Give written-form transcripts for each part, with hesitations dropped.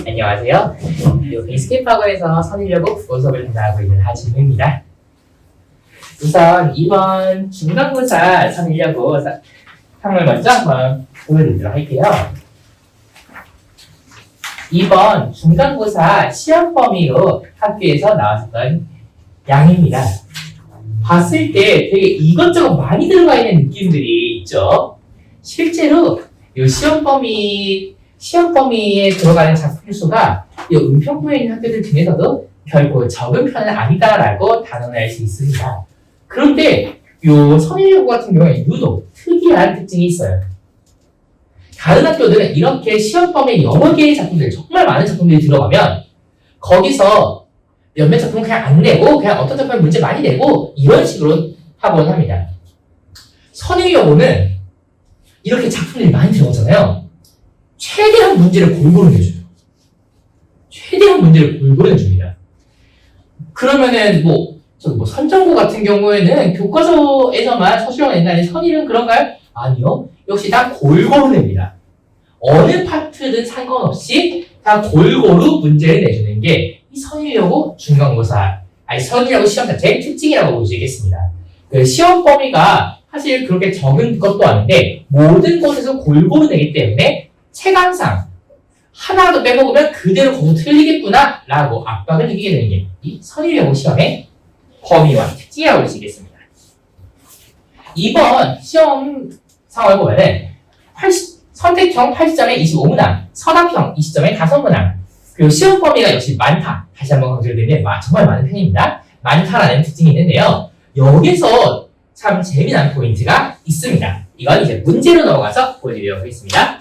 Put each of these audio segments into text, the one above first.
안녕하세요. 베이스케이프학원에서 선의려고 국어 수업을 담당하고 있는 하진우입니다. 우선 이번 중간고사 선의려고 상을 먼저 한번 보여드리도록 할게요. 이번 중간고사 시험 범위로 학교에서 나왔었던 양입니다. 봤을 때 되게 이것저것 많이 들어가 있는 느낌들이 있죠. 실제로 이 시험 범위에 들어가는 작품 수가 이 은평구에 있는 학교들 중에서도 결코 적은 편은 아니다라고 단언을 할 수 있습니다. 그런데 이 선의여고 같은 경우에 유독 특이한 특징이 있어요. 다른 학교들은 이렇게 시험 범위에 여러 개의 작품들, 정말 많은 작품들이 들어가면 거기서 몇몇 작품 그냥 안 내고 그냥 어떤 작품에 문제 많이 내고 이런 식으로 하곤 합니다. 선의여고는 이렇게 작품들이 많이 들어오잖아요. 최대한 문제를 골고루 내줘요. 최대한 문제를 골고루 내줍니다. 그러면은 선정고 같은 경우에는 교과서에서만 서술형을 낸다는 선의는 그런가요? 아니요. 역시 다 골고루 냅니다. 어느 파트든 상관없이 다 골고루 문제를 내주는 게 이 선의여고 중간고사, 선의여고 시험 자체의 특징이라고 볼 수 있겠습니다. 그 시험 범위가 사실 그렇게 적은 것도 아닌데 모든 곳에서 골고루 내기 때문에 체감상 하나라도 빼먹으면 그대로 거기서 틀리겠구나 라고 압박을 느끼게 되는 게 이 선의여고 시험의 범위와 특징이라고 볼 수 있겠습니다. 이번 시험 상황을 보면은 선택형 80점에 25문항, 서답형 20점에 5문항, 그리고 시험 범위가 역시 많다. 다시 한번 강조드리는데 정말 많은 편입니다. 많다라는 특징이 있는데요. 여기서 참 재미난 포인트가 있습니다. 이건 이제 문제로 넘어가서 보여드리도록 하겠습니다.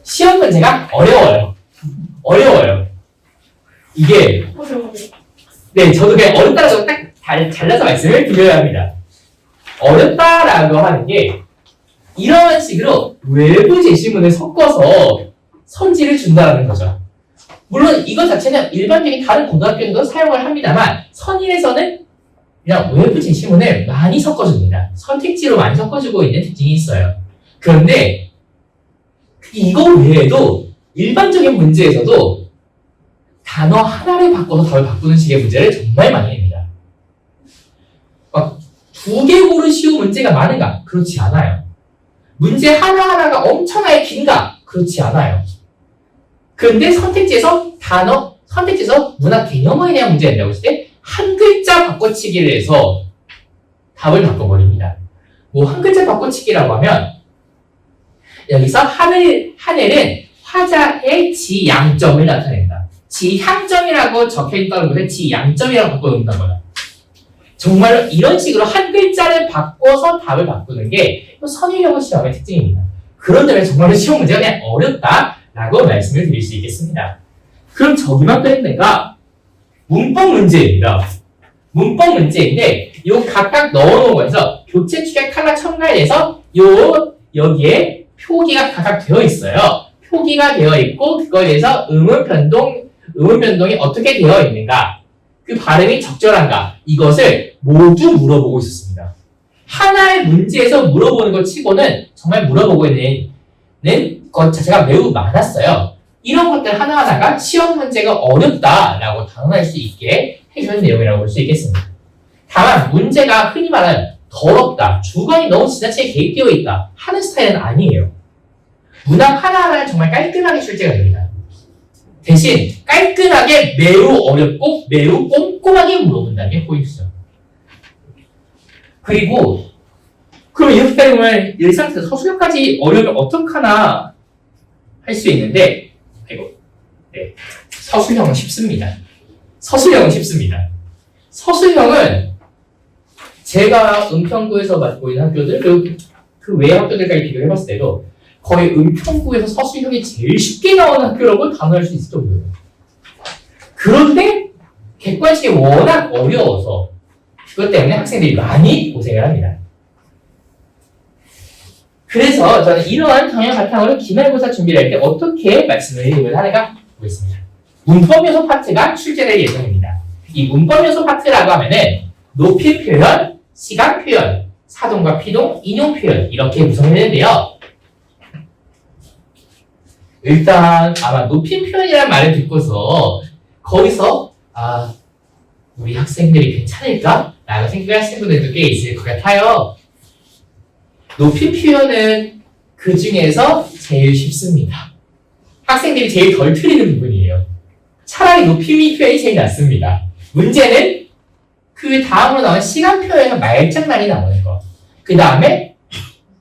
시험 문제가 어려워요. 이게 저도 그냥 어렵다라고 딱 잘라서 말씀을 드려야 합니다. 어렵다라고 하는 게 이런 식으로 외부 제시문을 섞어서 선지를 준다는 거죠. 물론 이것 자체는 일반적인 다른 고등학교에도 사용을 합니다만 선의에서는 그냥 외부 제시문을 많이 섞어줍니다. 선택지로 많이 섞어주고 있는 특징이 있어요. 그런데 이거 외에도 일반적인 문제에서도 단어 하나를 바꿔서 답을 바꾸는 식의 문제를 정말 많이 냅니다. 막 2개 고르시오 문제가 많은가? 그렇지 않아요. 문제 하나하나가 엄청나게 긴가? 그렇지 않아요. 그런데 선택지에서 문학 개념어에 대한 문제가 된다고 했을 때 한 글자 바꿔치기를 해서 답을 바꿔버립니다. 한 글자 바꿔치기라고 하면 여기서 하늘은 화자의 지양점을 나타낸다. 지향점이라고 적혀있다는 것을 지양점이라고 바꿔놓는다는 거다. 정말로 이런 식으로 한 글자를 바꿔서 답을 바꾸는 게 선의여고 시험의 특징입니다. 그런 점에서 정말로 시험 문제가 그냥 어렵다라고 말씀을 드릴 수 있겠습니다. 그럼 저기만 빼내가 문법 문제입니다. 문법 문제인데 요 각각 넣어놓은 거에서 교체, 축약, 탈락, 첨가에 대해서 여기에 표기가 각각 되어 있어요. 표기가 되어 있고 그거에 대해서 의문 변동이 어떻게 되어 있는가, 그 발음이 적절한가, 이것을 모두 물어보고 있었습니다. 하나의 문제에서 물어보는 것 치고는 정말 물어보고 있는 것 자체가 매우 많았어요. 이런 것들 하나하나가 시험 문제가 어렵다라고 단언할 수 있게 해주는 내용이라고 볼 수 있겠습니다. 다만 문제가 흔히 말하는 더럽다, 주관이 너무 지나치게 개입되어 있다 하는 스타일은 아니에요. 문항 하나하나는 정말 깔끔하게 출제가 됩니다. 대신 깔끔하게 매우 어렵고 매우 꼼꼼하게 물어본다는 게 포인트죠. 그리고 그럼 이렇게 되면 일상에서 서술형까지 어려우면 어떡하나 할 수 있는데 서술형은 쉽습니다. 서술형은 제가 은평구에서 맡고 있는 학교들 그리고 그 외의 학교들까지 비교를 해봤을 때도 거의 은평구에서 서술형이 제일 쉽게 나오는 학교라고 단언할 수 있을 정도예요. 그런데 객관식이 워낙 어려워서 그것 때문에 학생들이 많이 고생을 합니다. 그래서 저는 이러한 경향 바탕으로 기말고사 준비를 할 때 어떻게 말씀을 하는가 보겠습니다. 문법 요소 파트가 출제될 예정입니다. 이 문법 요소 파트라고 하면은 높이 표현, 시각 표현, 사동과 피동, 인용 표현 이렇게 구성되는데요. 일단 아마 높임 표현이라는 말을 듣고서 거기서 우리 학생들이 괜찮을까? 라고 생각하시는 분들도 꽤 있을 것 같아요. 높임 표현은 그 중에서 제일 쉽습니다. 학생들이 제일 덜 틀리는 부분이에요. 차라리 높임 표현이 제일 낫습니다. 문제는 그 다음으로 나온 시간 표현에서 말장난이 나오는 거. 그 다음에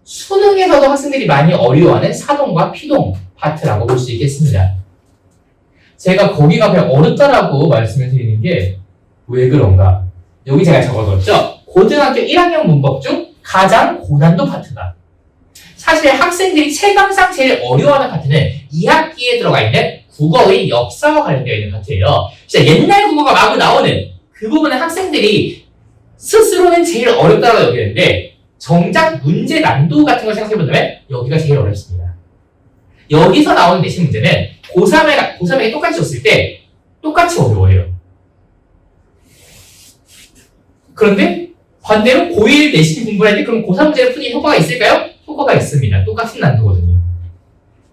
수능에서도 학생들이 많이 어려워하는 사동과 피동 파트라고 볼 수 있겠습니다. 제가 거기가 그냥 어렵다라고 말씀을 드리는 게 왜 그런가? 여기 제가 적어뒀죠? 고등학교 1학년 문법 중 가장 고난도 파트다. 사실 학생들이 체감상 제일 어려워하는 파트는 2학기에 들어가 있는 국어의 역사와 관련되어 있는 파트예요. 진짜 옛날 국어가 마구 나오는 그 부분은 학생들이 스스로는 제일 어렵다고 여기는데 정작 문제 난도 같은 걸 생각해본다면 여기가 제일 어렵습니다. 여기서 나오는 내신 문제는 고3에게 똑같이 줬을 때 똑같이 어려워요. 그런데 반대로 고1 내신 공부를 할 때 그럼 고3 문제를 푸는 효과가 있을까요? 효과가 있습니다. 똑같은 난도거든요.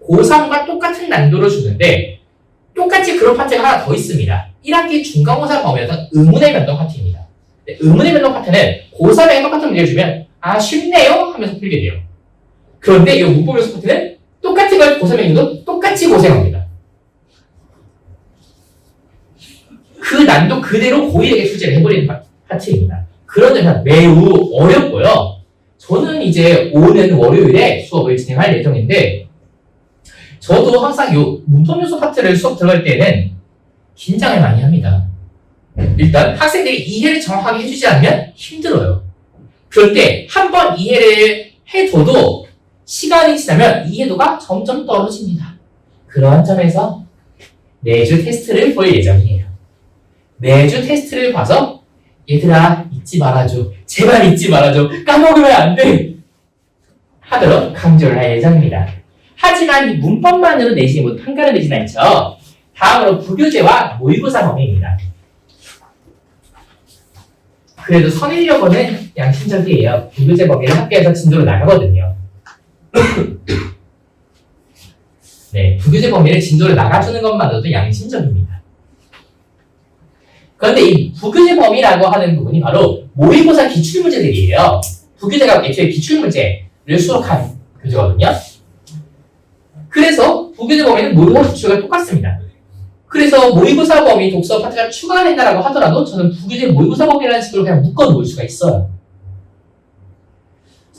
고3과 똑같은 난도를 주는데 똑같이 그런 파트가 하나 더 있습니다. 1학기 중간고사 범위에서 의문의 변동 파트입니다. 의문의 변동 파트는 고3에게 똑같은 문제를 주면 쉽네요 하면서 풀게 돼요. 그런데 이 문법 요소 파트는 똑같은 걸 고3에게 줘도 똑같이 고생합니다. 그 난도 그대로 고1에게 출제를 해버리는 파트입니다. 그런 점에서 매우 어렵고요. 저는 이제 오는 월요일에 수업을 진행할 예정인데 저도 항상 이 문법 요소 파트를 수업 들어갈 때는 긴장을 많이 합니다. 일단 학생들이 이해를 정확하게 해주지 않으면 힘들어요. 그럴 때 한 번 이해를 해둬도 시간이 지나면 이해도가 점점 떨어집니다. 그러한 점에서 매주 테스트를 볼 예정이에요. 매주 테스트를 봐서 얘들아 잊지 말아줘. 제발 잊지 말아줘. 까먹으면 안 돼. 하도록 강조를 할 예정입니다. 하지만 문법만으로 내신이 모두 평가를 내진 않죠. 다음으로 부교재와 모의고사 범위입니다. 그래도 선행여고는 양심적이에요. 부교재 범위를 학교에서 진도로 나가거든요. 네, 부교재 범위를 진도로 나가주는 것만으로도 양심적입니다. 그런데 이 부교재 범위라고 하는 부분이 바로 모의고사 기출문제들이에요. 부교재가 애초에 기출문제를 수록한 교재거든요. 그래서 부교재 범위는 모의고사 기출과 똑같습니다. 그래서 모의고사 범위 독서 파트가 추가된다라고 하더라도 저는 부교재 모의고사 범위라는 식으로 그냥 묶어놓을 수가 있어요.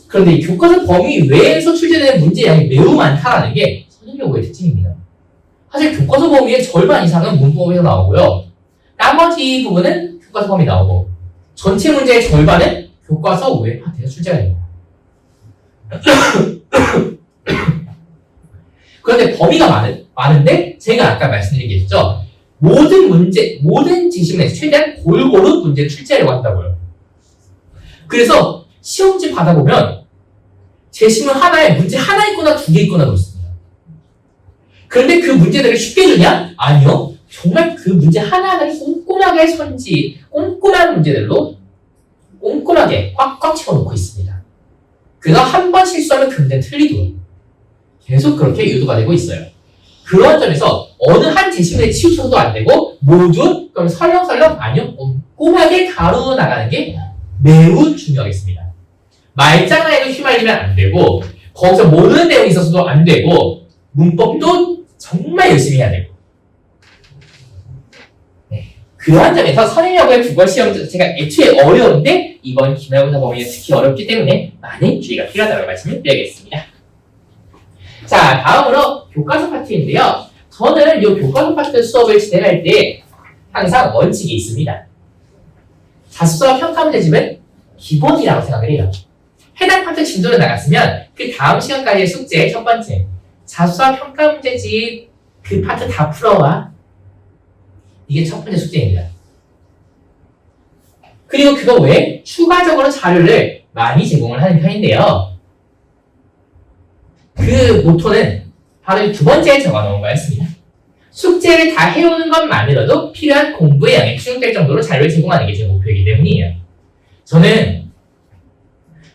그런데 이 교과서 범위 외에서 출제되는 문제 양이 매우 많다라는 게 선행여고의 특징입니다. 사실 교과서 범위의 절반 이상은 문법에서 나오고요. 나머지 부분은 교과서 범위 나오고 전체 문제의 절반은 교과서 외 파트에서 출제가 됩니다. 그런데 범위가 많은데 제가 아까 말씀드린 게 있죠. 모든 지시문에서 최대한 골고루 문제를 출제하려고 한다고요. 그래서 시험지 받아보면 제시문 하나에 문제 하나 있거나 두 개 있거나 그렇습니다. 그런데 그 문제들을 쉽게 주냐? 아니요. 정말 그 문제 하나하나를 꼼꼼하게 꼼꼼한 문제들로 꼼꼼하게 꽉꽉 채워놓고 있습니다. 그래서 한 번 실수하면 금방 틀리도록 계속 그렇게 유도가 되고 있어요. 그런 점에서 어느 한 제시문에 치우쳐도 안 되고 모두 그럼 설렁설렁 아니요 꼼꼼하게 다루어 나가는 게 매우 중요하겠습니다. 말장난에도 휘말리면 안 되고 거기서 모르는 내용이 있어서도 안 되고 문법도 정말 열심히 해야 되고 그러한 점에서 선행여고의 국어 시험 자체가 애초에 어려운데 이번 기말고사 범위는 특히 어렵기 때문에 많은 주의가 필요하다고 말씀을 드리겠습니다. 자, 다음으로 교과서 파트인데요. 저는 이 교과서 파트 수업을 진행할 때 항상 원칙이 있습니다. 자습서와 평가 문제집은 기본이라고 생각을 해요. 해당 파트 진도를 나갔으면 그 다음 시간까지의 숙제 첫 번째 자습서와 평가 문제집 그 파트 다 풀어와. 이게 첫 번째 숙제입니다. 그리고 그거 외에 추가적으로 자료를 많이 제공을 하는 편인데요. 그 모토는 바로 두 번째에 적어놓은 거였습니다. 숙제를 다 해오는 것만으로도 필요한 공부의 양이 충족될 정도로 자료를 제공하는 게 제 목표이기 때문이에요. 저는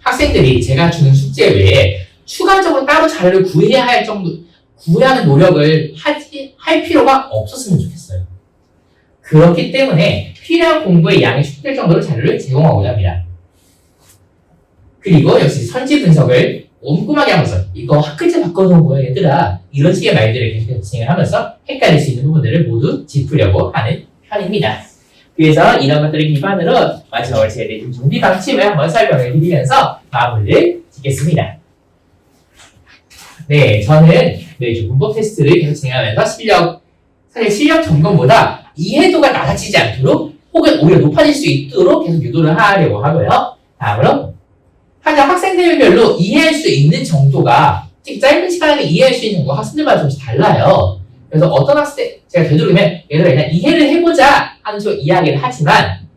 학생들이 제가 주는 숙제 외에 추가적으로 따로 자료를 구해야 할 정도 구하는 노력을 할 필요가 없었으면 좋겠어요. 그렇기 때문에 필요한 공부의 양이 축소될 정도로 자료를 제공하고자 합니다. 그리고 역시 선지 분석을 꼼꼼하게 하면서 이거 한 글자 바꿔놓은 거야 얘들아 이런 식의 말들을 계속해서 진행을 하면서 헷갈릴 수 있는 부분들을 모두 짚으려고 하는 편입니다. 그래서 이런 것들을 기반으로 마지막 월차에 대해 준비 방침을 한번 설명을 드리면서 마무리를 짓겠습니다. 네, 저는 매주 문법 테스트를 계속 진행하면서 사실 실력 점검보다 이해도가 낮아지지 않도록 혹은 오히려 높아질 수 있도록 계속 유도를 하려고 하고요. 다음으로 하여간 학생들별로 이해할 수 있는 정도가 특히 짧은 시간에 이해할 수 있는 정도가 학생들마다 조금씩 달라요. 그래서 어떤 학생, 제가 되도록이면 얘들아 그냥 이해를 해보자 하는 식으로 이야기를 하지만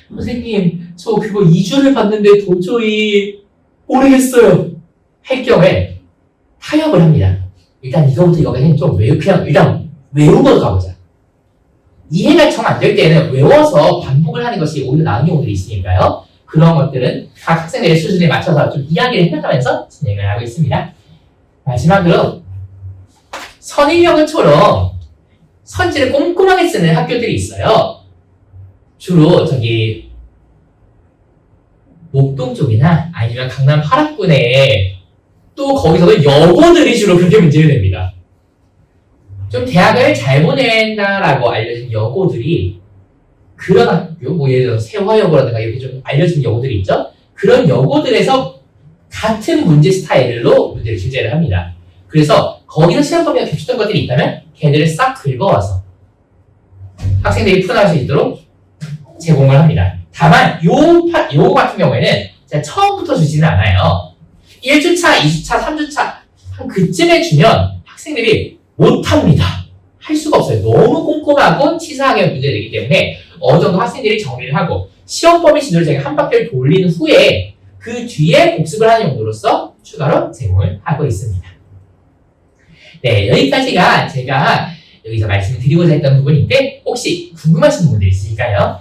선생님 저 그거 2주를 봤는데 도저히 모르겠어요 할 경우에 타협을 합니다. 일단 이거부터 이거까지 좀 그냥 일단 외우고 가보자. 이해가 정 안 될 때는 외워서 반복을 하는 것이 오히려 나은 경우들이 있으니까요. 그런 것들은 각 학생들의 수준에 맞춰서 좀 이야기를 해나가면서 진행을 하고 있습니다. 마지막으로 선인력은처럼 선지를 꼼꼼하게 쓰는 학교들이 있어요. 주로 저기 목동 쪽이나 아니면 강남 파락군에 또 거기서도 여고들이 주로 그렇게 문제를 냅니다. 좀 대학을 잘 보낸다라고 알려진 여고들이 그런 학교, 뭐 예를 들어 세화여고라든가 이렇게 좀 알려진 여고들이 있죠. 그런 여고들에서 같은 문제 스타일로 문제를 출제를 합니다. 그래서 거기서 시험 범위가 겹쳤던 것들이 있다면 걔네들을 싹 긁어와서 학생들이 풀어나갈 수 있도록 제공을 합니다. 다만 요 같은 경우에는 제가 처음부터 주지는 않아요. 1주차, 2주차, 3주차 한 그쯤에 주면 학생들이 못합니다. 할 수가 없어요. 너무 꼼꼼하고 치사하게 문제를 내기 때문에 어느 정도 학생들이 정리를 하고 시험 범위 지도를 제가 한 바퀴를 돌린 후에 그 뒤에 복습을 하는 용도로서 추가로 제공을 하고 있습니다. 네, 여기까지가 제가 여기서 말씀을 드리고자 했던 부분인데 혹시 궁금하신 부분들 있으실까요?